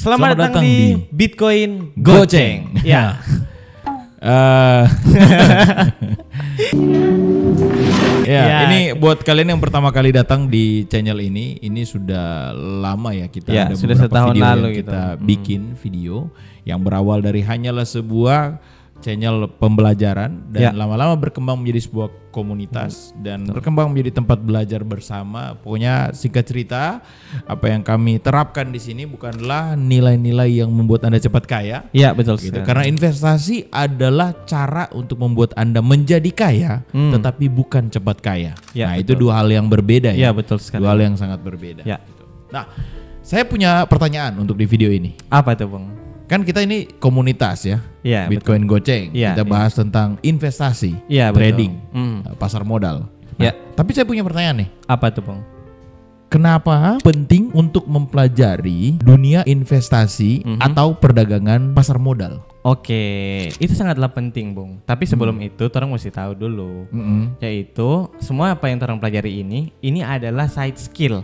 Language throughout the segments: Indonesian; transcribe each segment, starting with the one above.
Selamat datang di Bitcoin Goceng. Ya. Ini buat kalian yang pertama kali datang di channel ini sudah lama ya kita ada sudah beberapa setahun video lalu yang kita bikin video yang berawal dari hanyalah sebuah channel pembelajaran dan lama-lama berkembang menjadi sebuah komunitas dan berkembang menjadi tempat belajar bersama. Pokoknya singkat cerita, apa yang kami terapkan di sini bukanlah nilai-nilai yang membuat Anda cepat kaya. Iya, betul gitu. Karena investasi adalah cara untuk membuat Anda menjadi kaya, tetapi bukan cepat kaya. Ya, nah, betul. itu dua hal yang berbeda ya. Iya, betul sekali. Dua hal yang sangat berbeda. Ya. Gitu. Nah, saya punya pertanyaan untuk di video ini. Apa tuh, Bang? Kan kita ini komunitas ya, Bitcoin Goceng. Kita bahas tentang investasi, trading, pasar modal. Nah, tapi saya punya pertanyaan nih. Apa tuh, Bang? Kenapa penting untuk mempelajari dunia investasi atau perdagangan pasar modal? Oke, itu sangatlah penting, Bung. Tapi sebelum itu, orang mesti tahu dulu, yaitu semua apa yang orang pelajari ini adalah side skill.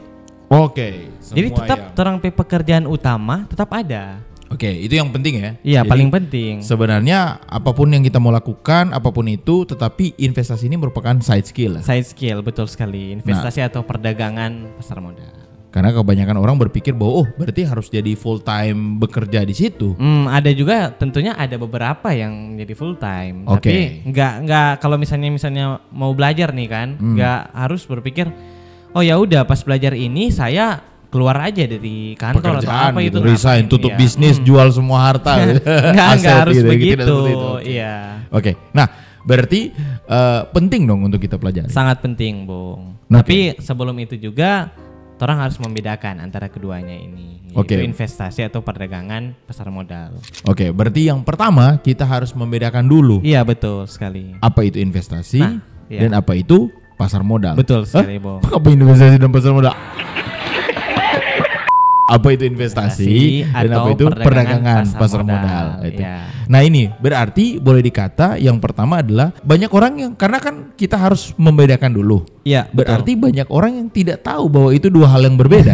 Oke. Jadi tetap orang pekerjaan utama tetap ada. Oke, itu yang penting ya. Iya, jadi, paling penting. Sebenarnya apapun yang kita mau lakukan, apapun itu, tetapi investasi ini merupakan side skill. Side skill, betul sekali. Investasi atau perdagangan pasar modal. Karena kebanyakan orang berpikir bahwa berarti harus jadi full time bekerja di situ. Ada juga, tentunya ada beberapa yang jadi full time. Tapi nggak kalau misalnya mau belajar nih kan, nggak harus berpikir, oh ya udah pas belajar ini saya keluar aja dari kantor pekerjaan atau apa gitu, itu resign, tutup bisnis, jual semua harta. Nggak harus gitu, begitu. Iya. Oke. Nah, berarti penting dong untuk kita pelajari. Sangat penting, Bung. Tapi sebelum itu juga orang harus membedakan antara keduanya ini. Yaitu investasi atau perdagangan pasar modal. Oke, berarti yang pertama kita harus membedakan dulu. Iya, betul sekali. Apa itu investasi dan apa itu pasar modal? Betul sekali, Bung. Apa investasi dan pasar modal? Apa itu investasi dan apa itu perdagangan pasar modal. Itu. Nah, ini berarti boleh dikata yang pertama adalah banyak orang yang, karena kan kita harus membedakan dulu. Iya, berarti banyak orang yang tidak tahu bahwa itu dua hal yang berbeda.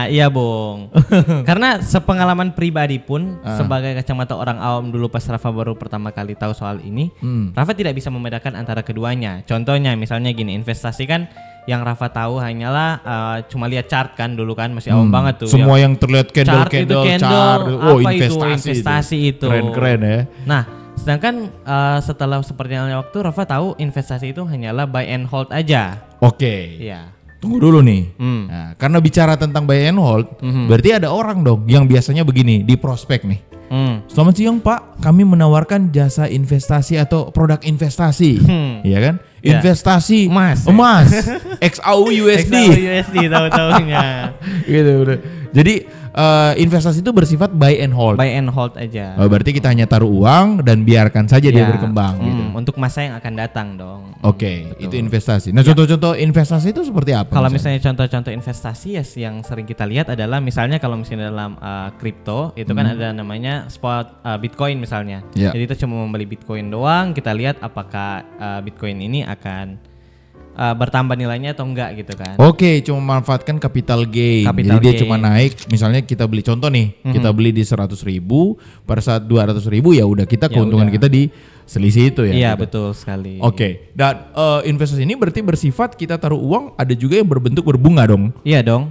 Iya, Bung. Karena sepengalaman pribadi pun sebagai kacamata orang awam dulu pas Rafa baru pertama kali tahu soal ini, Rafa tidak bisa membedakan antara keduanya. Contohnya misalnya gini, investasi kan yang Rafa tahu hanyalah cuma lihat chart kan dulu kan, masih awam banget tuh. Semua yang terlihat candle, chart. Oh, investasi itu. Keren-keren ya. Nah, sedangkan setelah sepertinya waktu Rafa tahu investasi itu hanyalah buy and hold aja. Oke. Iya. Tunggu dulu nih. Nah, karena bicara tentang buy and hold, berarti ada orang dong yang biasanya begini di prospek nih. Selamat siang Pak, kami menawarkan jasa investasi atau produk investasi, iya kan? Investasi emas, XAU USD, tahu-tahunya. Gitu. Jadi investasi itu bersifat buy and hold. Buy and hold aja. Berarti kita hanya taruh uang dan biarkan saja dia berkembang. Gitu. Untuk masa yang akan datang dong. Oke, itu investasi. Nah, contoh-contoh investasi itu seperti apa? Kalau misalnya contoh-contoh investasi yang sering kita lihat adalah misalnya kalau misalnya dalam kripto itu kan ada namanya spot Bitcoin misalnya. Jadi kita cuma membeli Bitcoin doang, kita lihat apakah Bitcoin ini akan bertambah nilainya atau enggak gitu kan. Oke, cuma memanfaatkan capital gain. Jadi dia cuma naik, misalnya kita beli contoh nih, kita beli di 100.000, pada saat 200.000 ya udah kita keuntungan kita di selisih itu ya. Iya, gitu. betul sekali. Oke. Dan investasi ini berarti bersifat kita taruh uang, ada juga yang berbentuk berbunga dong. Iya dong.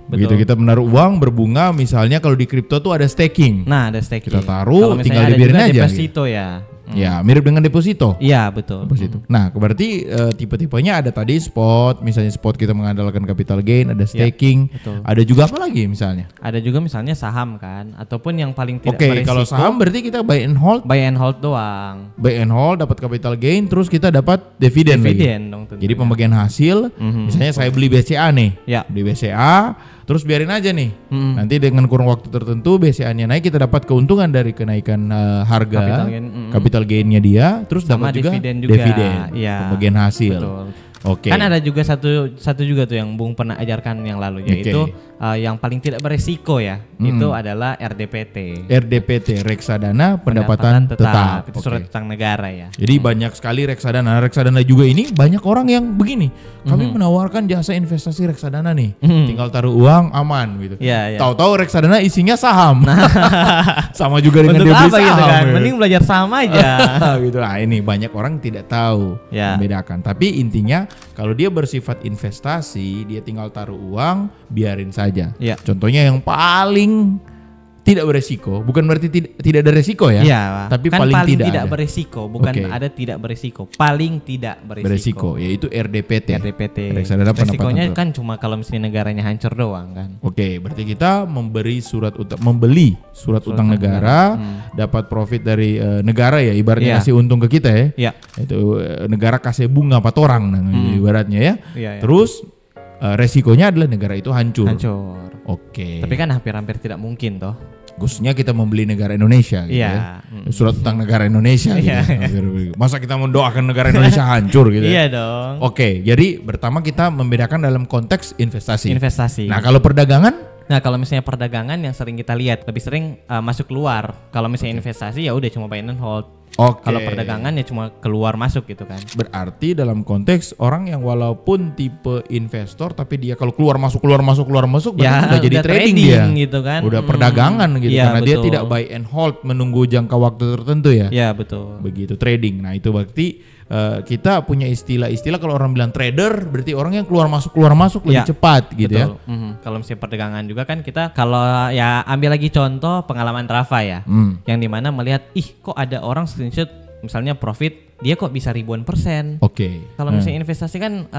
Betul. Gitu, kita menaruh uang berbunga, misalnya kalau di kripto tuh ada staking. Nah, ada staking. Kita taruh, tinggal dibiarin aja. Deposito gitu. Ya. Ya, mirip dengan deposito. Iya, betul. Deposito. Nah, berarti tipe-tipenya ada tadi spot, misalnya spot kita mengandalkan capital gain, ada staking, ada juga apa lagi misalnya? Ada juga misalnya saham kan, ataupun yang paling tidak berisiko. Oke, kalau saham berarti kita buy and hold. Buy and hold doang. Buy and hold dapat capital gain, terus kita dapat dividen lagi. Dong tentunya. Jadi pembagian hasil, misalnya saya beli BCA nih, beli BCA, terus biarin aja nih. Nanti dengan kurun waktu tertentu BCA-nya naik, kita dapat keuntungan dari kenaikan harga capital gain-nya dia, terus dapat juga dividen pembagian hasil. Betul. Kan ada juga satu juga tuh yang Bung pernah ajarkan yang lalu, yaitu yang paling tidak beresiko ya, itu adalah RDPT. RDPT, reksadana pendapatan tetap. Itu surat utang negara ya. Jadi banyak sekali reksadana. Reksadana juga ini banyak orang yang begini. Kami menawarkan jasa investasi reksadana nih. Tinggal taruh uang aman gitu. Tahu-tahu reksadana isinya saham. Sama juga dengan dia beli saham. Gitu kan? Mending belajar saham aja. Gitu lah. Ini banyak orang tidak tahu membedakan. Tapi intinya kalau dia bersifat investasi, dia tinggal taruh uang, biarin saja. Contohnya yang paling tidak beresiko, bukan berarti tidak ada resiko ya. Tapi kan paling tidak ada. beresiko, bukan ada tidak beresiko, paling tidak beresiko. Yaitu RDPT. Reksadana resikonya kan cuma kalau misalnya negaranya hancur doang kan. Berarti kita membeli surat utang negara, dapat profit dari negara ya, ibaratnya kasih untung ke kita ya. Itu negara kasih bunga 4 orang ibaratnya ya. Terus resikonya adalah negara itu hancur. Tapi kan hampir-hampir tidak mungkin toh. Khususnya kita membeli negara Indonesia gitu ya. Surat utang negara Indonesia gitu. Masa kita mendoakan negara Indonesia hancur gitu ya? Iya dong. Jadi pertama kita membedakan dalam konteks investasi. Nah, kalau perdagangan? Nah, kalau misalnya perdagangan yang sering kita lihat lebih sering masuk keluar. Kalau misalnya investasi ya udah cuma buy and hold. Kalau perdagangan ya cuma keluar masuk gitu kan. Berarti dalam konteks orang yang walaupun tipe investor tapi dia kalau keluar masuk berarti udah jadi trading dia gitu kan. Udah perdagangan gitu karena dia tidak buy and hold menunggu jangka waktu tertentu ya. Iya betul. Begitu trading. Nah, itu berarti kita punya istilah kalau orang bilang trader berarti orang yang keluar masuk lebih cepat gitu ya. Kalau misalnya perdagangan juga kan kita kalau ya ambil lagi contoh pengalaman Rafa ya, yang dimana melihat kok ada orang screenshot misalnya profit dia kok bisa ribuan %. Kalau misalnya investasi kan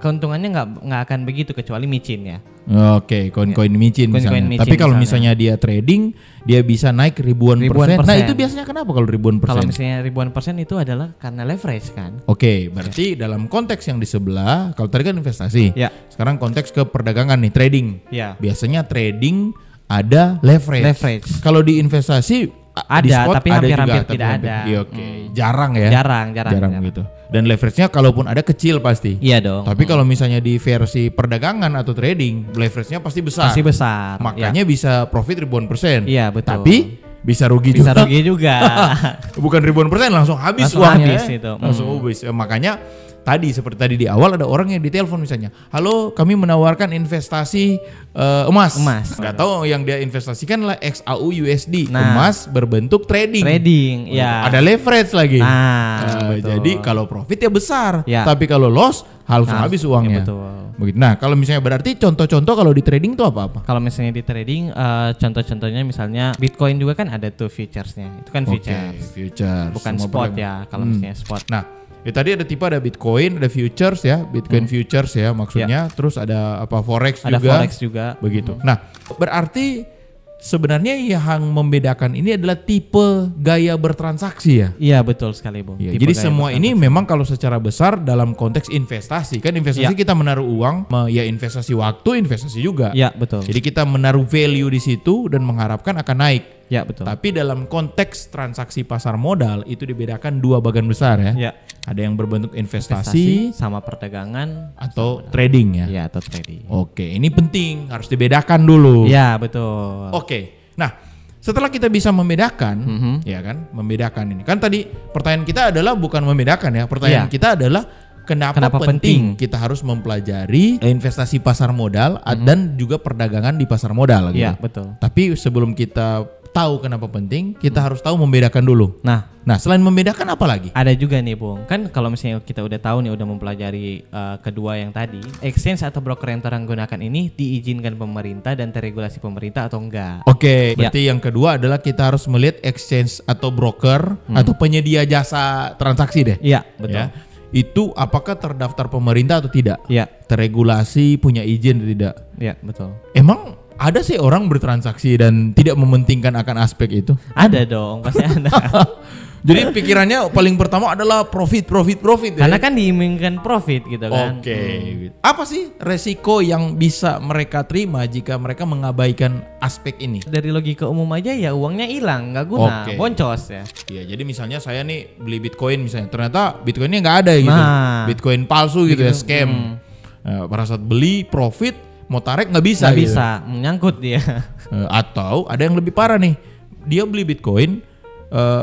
keuntungannya nggak akan begitu kecuali micin ya. Koin-koin micin misalnya. Tapi kalau misalnya dia trading, dia bisa naik ribuan persen. Nah, itu biasanya kenapa kalau ribuan persen? Kalau misalnya ribuan persen itu adalah karena leverage kan. Berarti dalam konteks yang di sebelah, kalau tadi kan investasi. Sekarang konteks ke perdagangan nih, trading. Biasanya trading ada leverage. Kalau di investasi ada, tapi hampir-hampir tidak ada. Jarang ya. Jarang gitu. Dan leverage-nya kalaupun ada kecil pasti. Iya dong. Tapi kalau misalnya di versi perdagangan atau trading, leverage-nya pasti besar. Makanya bisa profit ribuan persen. Iya betul. Tapi bisa rugi juga. Bukan ribuan persen langsung habis uangnya. Langsung habis. Makanya seperti tadi di awal ada orang yang ditelepon misalnya, halo kami menawarkan investasi emas. Gak tahu yang dia investasikan lah XAU USD, emas berbentuk trading. Ada leverage lagi. Jadi kalau profit ya besar, tapi kalau loss langsung habis uangnya. Begitu. Nah, kalau misalnya berarti contoh-contoh kalau di trading itu apa? Kalau misalnya di trading contoh-contohnya misalnya Bitcoin juga kan ada tuh futures-nya. Itu kan futures. Bukan spot ya kalau misalnya spot. Nah, tadi ada ada Bitcoin, ada futures ya, Bitcoin futures ya maksudnya. Terus ada Forex juga. Ada Forex juga. Begitu. Nah, berarti sebenarnya yang membedakan ini adalah tipe gaya bertransaksi ya. Iya betul sekali Bung. Jadi semua ini memang kalau secara besar dalam konteks investasi kan investasi kita menaruh uang, ya investasi waktu, investasi juga. Iya betul. Jadi kita menaruh value di situ dan mengharapkan akan naik. Ya betul. Tapi dalam konteks transaksi pasar modal itu dibedakan 2 bagian besar ya. Ada yang berbentuk investasi sama perdagangan atau trading ya. Iya atau trading. Ini penting harus dibedakan dulu. Ya betul. Nah, setelah kita bisa membedakan, ya kan, membedakan ini. Kan tadi pertanyaan kita adalah bukan membedakan ya. Pertanyaan kita adalah kenapa penting kita harus mempelajari investasi pasar modal dan juga perdagangan di pasar modal gitu. Iya, betul. Tapi sebelum kita tahu kenapa penting, kita harus tahu membedakan dulu. Nah, selain membedakan apa lagi? Ada juga nih, Bung. Kan kalau misalnya kita udah tahu nih, udah mempelajari kedua yang tadi, exchange atau broker yang terang gunakan ini diizinkan pemerintah dan terregulasi pemerintah atau enggak? Berarti yang kedua adalah kita harus melihat exchange atau broker atau penyedia jasa transaksi deh. Iya, betul. Itu apakah terdaftar pemerintah atau tidak? Iya. Terregulasi, punya izin atau tidak? Iya, betul. Emang ada sih orang bertransaksi dan tidak mementingkan akan aspek itu? Ada dong, pasti ada. Jadi pikirannya paling pertama adalah profit ya? Karena kan diiming-imingkan profit gitu kan. Apa sih resiko yang bisa mereka terima jika mereka mengabaikan aspek ini? Dari logika umum aja ya uangnya hilang, nggak guna, boncos ya. Iya, jadi misalnya saya nih beli Bitcoin misalnya, ternyata Bitcoinnya nggak ada gitu. Bitcoin palsu gitu ya, scam. Pada saat beli profit, mau tarik nggak bisa. Nggak gitu. bisa, menyangkut dia. Atau ada yang lebih parah nih, dia beli Bitcoin,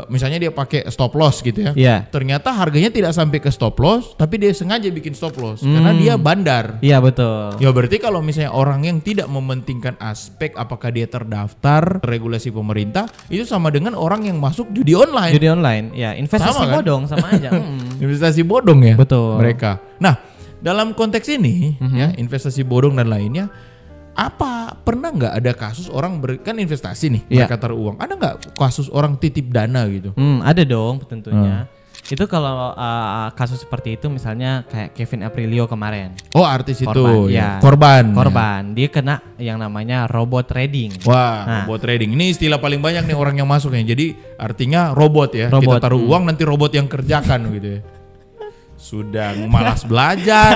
misalnya dia pakai stop loss gitu ya. Iya. Ternyata harganya tidak sampai ke stop loss, tapi dia sengaja bikin stop loss karena dia bandar. Iya betul. Ya berarti kalau misalnya orang yang tidak mementingkan aspek apakah dia terdaftar regulasi pemerintah, itu sama dengan orang yang masuk judi online. Judi online, ya investasi Sama kan? bodong sama aja. Investasi bodong ya. Betul. Mereka. Nah, dalam konteks ini ya investasi bodong dan lainnya, apa pernah nggak ada kasus orang kan investasi nih, mereka taruh uang, ada nggak kasus orang titip dana gitu? Ada dong tentunya. Itu kalau kasus seperti itu misalnya kayak Kevin Aprilio kemarin. Oh artis Korban, itu ya. korban. Dia kena yang namanya robot trading. Wah, robot trading ini istilah paling banyak nih orang yang masuk ya. Jadi artinya robot ya. Robot. Kita taruh uang nanti robot yang kerjakan gitu ya. Sudah malas belajar.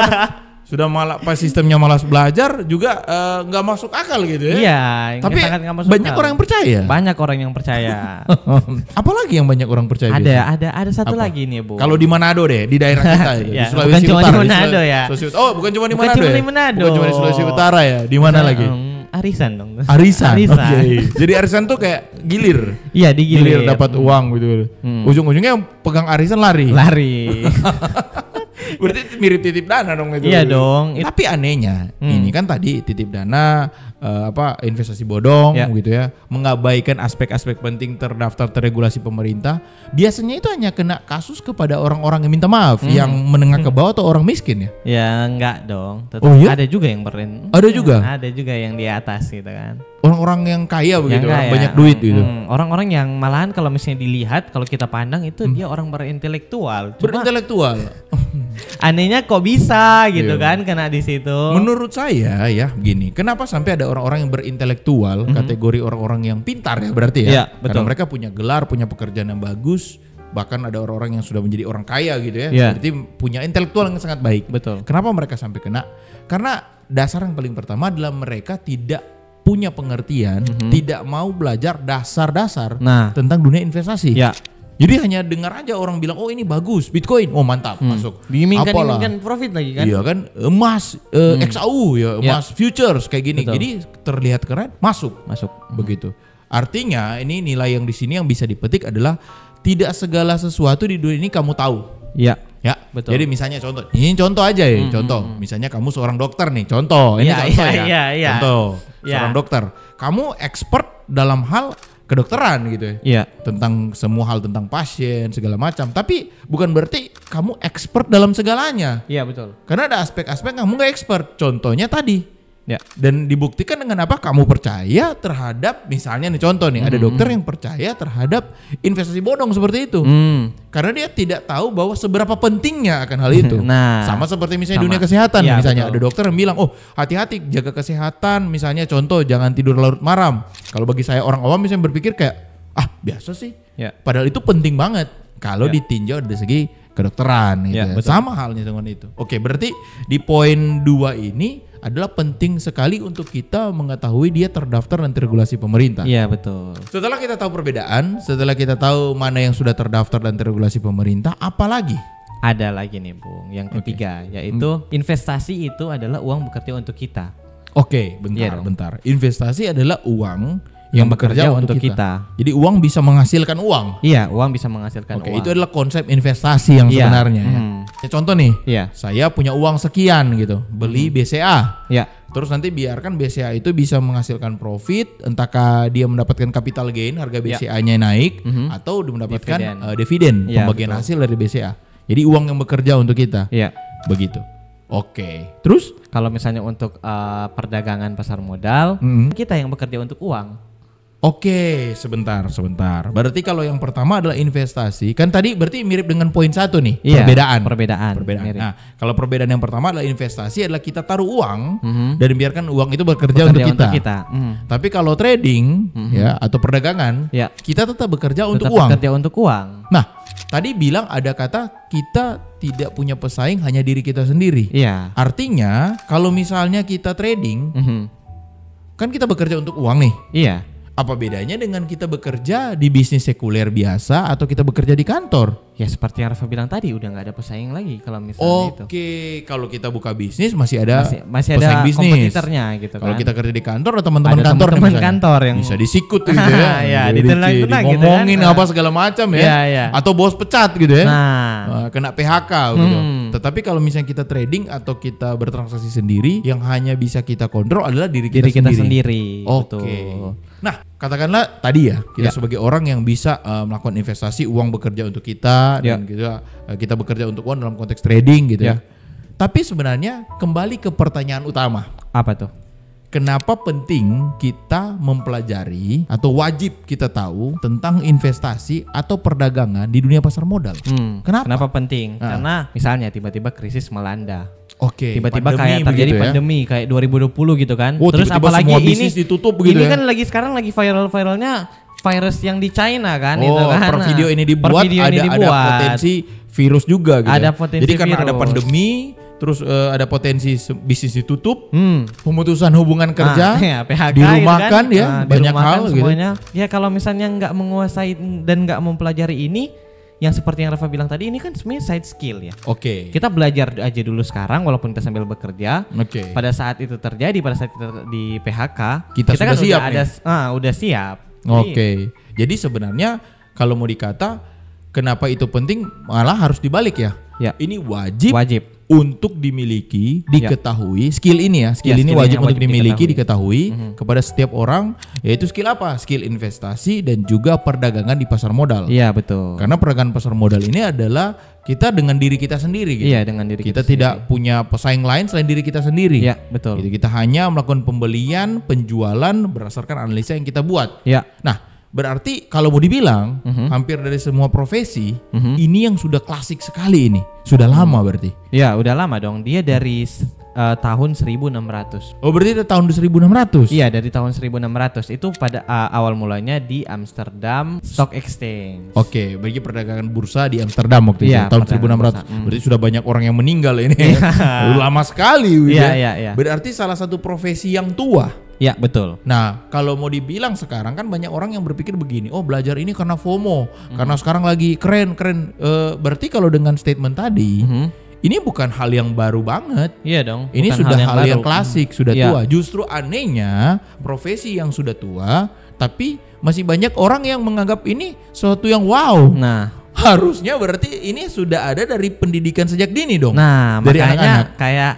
Sudah pas sistemnya malas belajar juga nggak masuk akal gitu ya. Iya, tapi sangat nggak masuk banyak akal. orang yang percaya. Banyak orang yang percaya. Apalagi yang banyak orang percaya? Ada satu Apa? lagi nih, Bu. Kalau di Manado deh, di daerah kita ya, Ya, di Sulawesi bukan cuma Utara. di Manado ya. Oh, bukan cuma di Bukan Manado. cuma ya? di Manado. Bukan cuma di Sulawesi Utara ya. Di mana lagi? Arisan dong. Arisan. Arisan. Oke. Jadi arisan tuh kayak gilir. Iya, digilir. Dapat uang gitu. Ujung-ujungnya yang pegang arisan lari. Berarti mirip titip dana dong itu. Iya dong. Tapi anehnya ini kan tadi titip dana investasi bodong gitu ya, mengabaikan aspek-aspek penting terdaftar terregulasi pemerintah. Biasanya itu hanya kena kasus kepada orang-orang yang minta maaf, yang menengah ke bawah atau orang miskin ya? Ya enggak dong. Tetap Oh, iya? ada juga yang Ada juga? Ada juga yang di atas gitu kan. Orang-orang yang kaya begitu, Yang orang kaya. banyak duit gitu. Orang-orang yang malahan kalau misalnya dilihat, kalau kita pandang itu dia orang berintelektual. Cuma Berintelektual. anehnya kok bisa gitu Iya. kan kena di situ. Menurut saya ya gini, kenapa sampai ada orang-orang yang berintelektual, kategori orang-orang yang pintar ya berarti ya? Iya, Karena betul. mereka punya gelar, punya pekerjaan yang bagus, bahkan ada orang-orang yang sudah menjadi orang kaya gitu ya. Iya. Berarti punya intelektual yang sangat baik. Betul. Kenapa mereka sampai kena? Karena dasar yang paling pertama adalah mereka tidak punya pengertian, tidak mau belajar dasar-dasar Nah. tentang dunia investasi. Ya. Jadi hanya dengar aja orang bilang, oh ini bagus, Bitcoin, oh mantap, masuk. Diimingkan profit lagi kan? Iya kan, emas, XAU ya, emas futures kayak gini. Betul. Jadi terlihat keren, masuk. Masuk. Begitu. Artinya ini nilai yang di sini yang bisa dipetik adalah tidak segala sesuatu di dunia ini kamu tahu. Iya. Ya, Betul. Jadi misalnya contoh, ini contoh aja ya, contoh. Misalnya kamu seorang dokter nih, contoh. Ini Iya, contoh iya, ya. iya. Contoh, Iya. seorang dokter. Kamu expert dalam hal kedokteran gitu ya. Iya. Tentang semua hal tentang pasien segala macam. Tapi bukan berarti kamu expert dalam segalanya. Iya betul. Karena ada aspek-aspek kamu nggak expert. Contohnya tadi. Ya. Dan dibuktikan dengan apa? Kamu percaya terhadap, misalnya nih contoh nih, ada dokter yang percaya terhadap investasi bodong seperti itu. Karena dia tidak tahu bahwa seberapa pentingnya akan hal itu. Nah, sama seperti misalnya sama. dunia kesehatan. Ya, Misalnya betul. ada dokter yang bilang, oh hati-hati jaga kesehatan. Misalnya contoh jangan tidur larut malam. Kalau bagi saya orang awam misalnya berpikir kayak, biasa sih. Ya. Padahal itu penting banget kalau Ya. ditinjau dari segi kedokteran gitu. Ya, Ya, betul. sama halnya dengan itu. Oke, berarti di poin 2 ini adalah penting sekali untuk kita mengetahui dia terdaftar dan terregulasi pemerintah. Iya betul. Setelah kita tahu perbedaan, setelah kita tahu mana yang sudah terdaftar dan terregulasi pemerintah, apalagi? Ada lagi nih Bung, yang ketiga yaitu investasi itu adalah uang bekerja untuk kita. Oke, Iya dong. bentar. Investasi adalah uang yang bekerja untuk kita. Jadi uang bisa menghasilkan uang. Iya, uang bisa menghasilkan Oke, uang. itu adalah konsep investasi yang Iya. sebenarnya. Ya. Ya, contoh nih, Iya. saya punya uang sekian gitu, beli BCA. Ya. Terus nanti biarkan BCA itu bisa menghasilkan profit, entahkah dia mendapatkan capital gain, harga BCA-nya naik, atau dia mendapatkan dividen, Iya, pembagian betul. hasil dari BCA. Jadi uang yang bekerja untuk kita. Iya. Begitu. Oke. Terus? Kalau misalnya untuk perdagangan pasar modal, kita yang bekerja untuk uang. Oke, sebentar. Berarti kalau yang pertama adalah investasi, kan tadi berarti mirip dengan poin 1 nih, Iya, perbedaan. mirip. Nah, kalau perbedaan yang pertama adalah investasi adalah kita taruh uang dan biarkan uang itu bekerja untuk kita. Tapi kalau trading ya atau perdagangan, Ya. kita tetap bekerja untuk Tetap uang. bekerja untuk uang. Nah, tadi bilang ada kata kita tidak punya pesaing, hanya diri kita sendiri. Iya. Artinya, kalau misalnya kita trading, kan kita bekerja untuk uang nih. Iya. Apa bedanya dengan kita bekerja di bisnis sekuler biasa atau kita bekerja di kantor? Ya seperti yang Rafa bilang tadi, udah nggak ada pesaing lagi kalau misalnya itu. Oke, kalau kita buka bisnis masih ada masih pesaing ada bisnis. kompetitornya gitu kan. Kalau kita kerja di kantor atau teman-teman Ada kantor, teman-teman misalnya, kantor yang bisa disikut gitu ya. Ya, ditenang-tenang gitu kan. Ngomongin apa segala macam ya. Iya, iya. Atau bos pecat gitu ya. Nah, Kena PHK gitu. Tetapi kalau misalnya kita trading atau kita bertransaksi sendiri, yang hanya bisa kita kontrol adalah diri kita sendiri. Oke. Betul. Nah, katakanlah tadi ya, kita sebagai orang yang bisa melakukan investasi, uang bekerja untuk kita dan kita bekerja untuk uang dalam konteks trading gitu ya. Tapi sebenarnya kembali ke pertanyaan utama. Apa tuh? Kenapa penting kita mempelajari atau wajib kita tahu tentang investasi atau perdagangan di dunia pasar modal? Kenapa penting? Karena misalnya tiba-tiba krisis melanda. Oke. Tiba-tiba kayak terjadi pandemi kayak 2020 gitu kan. Oh, terus tiba-tiba apalagi semua ini bisnis ditutup gitu ini ya. kan sekarang lagi viral-viralnya virus yang di China kan itu kan. Per video ini dibuat ada potensi virus juga gitu. Ada potensi Jadi karena virus. ada pandemi, terus ada potensi bisnis ditutup, pemutusan hubungan kerja, PHK dirumahkan gitu kan? ya, banyak hal semuanya. gitu. Ya kalau misalnya nggak menguasai dan nggak mempelajari ini, yang seperti yang Rafa bilang tadi, ini kan sebenarnya side skill ya. Oke. Kita belajar aja dulu sekarang walaupun kita sambil bekerja. Oke. Pada saat itu terjadi, pada saat kita di PHK, kita sudah kan siap udah siap. Oke. Jadi sebenarnya kalau mau dikata kenapa itu penting, malah harus dibalik ya. Ya. Ini wajib untuk dimiliki, diketahui. Skill ini ya, skill ini wajib untuk dimiliki, diketahui kepada setiap orang. Yaitu skill apa? Skill investasi dan juga perdagangan di pasar modal. Iya betul. Karena perdagangan pasar modal ini adalah kita dengan diri kita sendiri. Gitu. Iya dengan diri kita tidak punya pesaing lain selain diri kita sendiri. Iya betul. Gitu, kita hanya melakukan pembelian, penjualan berdasarkan analisa yang kita buat. Iya. Nah. Berarti kalau mau dibilang hampir dari semua profesi ini yang sudah klasik sekali ini. Sudah lama berarti. Ya udah lama dong. Dia dari tahun 1600. Oh berarti dari tahun 1600? Iya dari tahun 1600. Itu pada awal mulanya di Amsterdam Stock Exchange. Oke, bagi perdagangan bursa di Amsterdam waktu itu tahun 1600. Berarti sudah banyak orang yang meninggal ini. Lama sekali. Iya. Berarti salah satu profesi yang tua. Ya betul. Nah kalau mau dibilang sekarang kan banyak orang yang berpikir begini, oh belajar ini karena FOMO, karena sekarang lagi keren. Berarti kalau dengan statement tadi, ini bukan hal yang baru banget. Iya dong. Ini sudah hal yang klasik, sudah tua. Justru anehnya profesi yang sudah tua, tapi masih banyak orang yang menganggap ini sesuatu yang wow. Nah harusnya berarti ini sudah ada dari pendidikan sejak dini dong. Nah dari makanya anak-anak. Kayak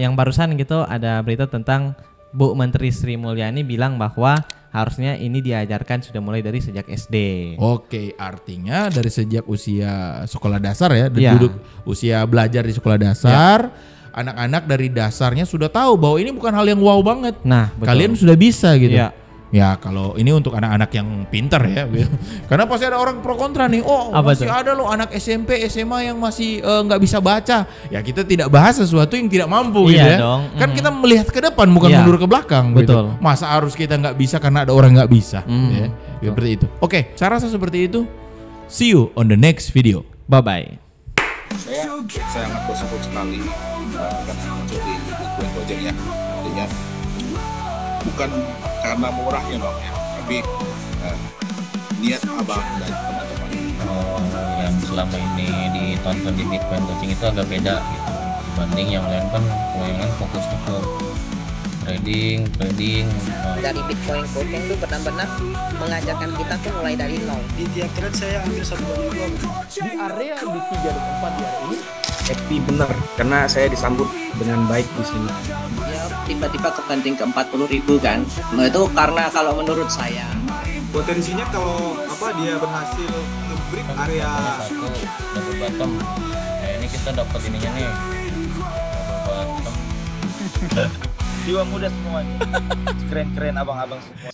yang barusan gitu ada berita tentang Bu Menteri Sri Mulyani bilang bahwa harusnya ini diajarkan sudah mulai dari sejak SD. Oke, artinya dari sejak usia sekolah dasar ya, duduk usia belajar di sekolah dasar, anak-anak dari dasarnya sudah tahu bahwa ini bukan hal yang wow banget. Nah, betul. Kalian sudah bisa gitu. Ya kalau ini untuk anak-anak yang pintar ya, karena pasti ada orang pro kontra nih. Oh, masih ada loh anak SMP, SMA yang masih nggak bisa baca. Ya kita tidak bahas sesuatu yang tidak mampu gitu ya. Dong. Kan kita melihat ke depan bukan mundur ke belakang. Betul. Gitu. Masa harus kita nggak bisa karena ada orang nggak bisa. Ya, seperti itu. Oke, saya rasa seperti itu. See you on the next video. Bye bye. Saya sangat bersyukur sekali karena muncul di Bitcoin Project ya. Artinya bukan karena murahnya dong ya, tapi niat abang dan teman-teman yang selama ini ditonton di Bitcoin Coaching itu agak beda gitu dibanding yang lain. Kan kebanyakan fokusnya ke trading. Dari Bitcoin Coaching itu benar-benar mengajarkan kita tuh mulai dari nol. Di tiap trade saya ambil 1 2 di area di 3 dan 4 di area ini. happy bener karena saya disambut dengan baik di sini. Ya tiba-tiba kebanting ke 40.000 kan. Nah itu karena kalau menurut saya potensinya kalau dia berhasil nge-break area satu double bottom. Nah ini kita dapat ininya nih. Double bottom. jiwa muda semua nih. Keren-keren abang-abang semua.